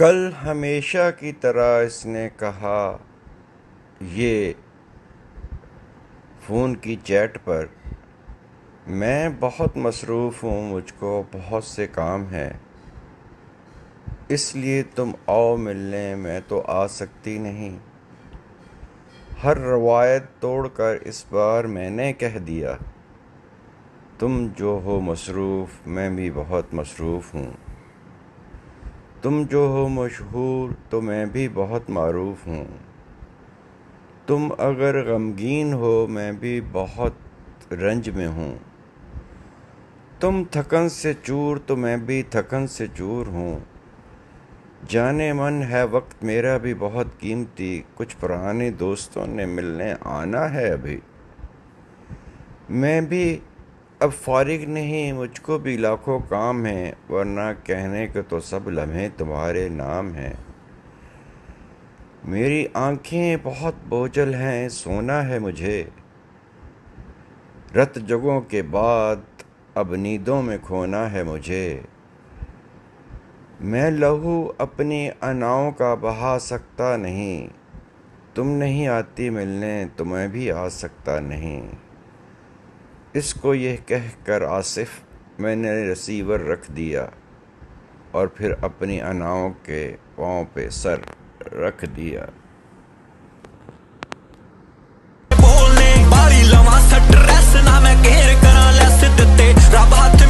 کل ہمیشہ کی طرح اس نے کہا، یہ فون کی چیٹ پر، میں بہت مصروف ہوں، مجھ کو بہت سے کام ہیں، اس لیے تم آؤ ملنے، میں تو آ سکتی نہیں۔ ہر روایت توڑ کر اس بار میں نے کہہ دیا، تم جو ہو مصروف، میں بھی بہت مصروف ہوں۔ تم جو ہو مشہور تو میں بھی بہت معروف ہوں۔ تم اگر غمگین ہو میں بھی بہت رنج میں ہوں۔ تم تھکن سے چور تو میں بھی تھکن سے چور ہوں۔ جانے من ہے وقت میرا بھی بہت قیمتی، کچھ پرانے دوستوں نے ملنے آنا ہے ابھی۔ میں بھی اب فارغ نہیں، مجھ کو بھی لاکھوں کام ہیں، ورنہ کہنے کے تو سب لمحے تمہارے نام ہیں۔ میری آنکھیں بہت بوجھل ہیں، سونا ہے مجھے، رت جگوں کے بعد اب نیندوں میں کھونا ہے مجھے۔ میں لہو اپنی اناؤں کا بہا سکتا نہیں، تم نہیں آتی ملنے تو میں بھی آ سکتا نہیں۔ اس کو یہ کہہ کر آصف میں نے ریسیور رکھ دیا اور پھر اپنی اناؤں کے پاؤں پہ سر رکھ دیا۔ بولنے باری لواں سٹریس نہ میں کیر کراں لیس دتے رب ہاتھ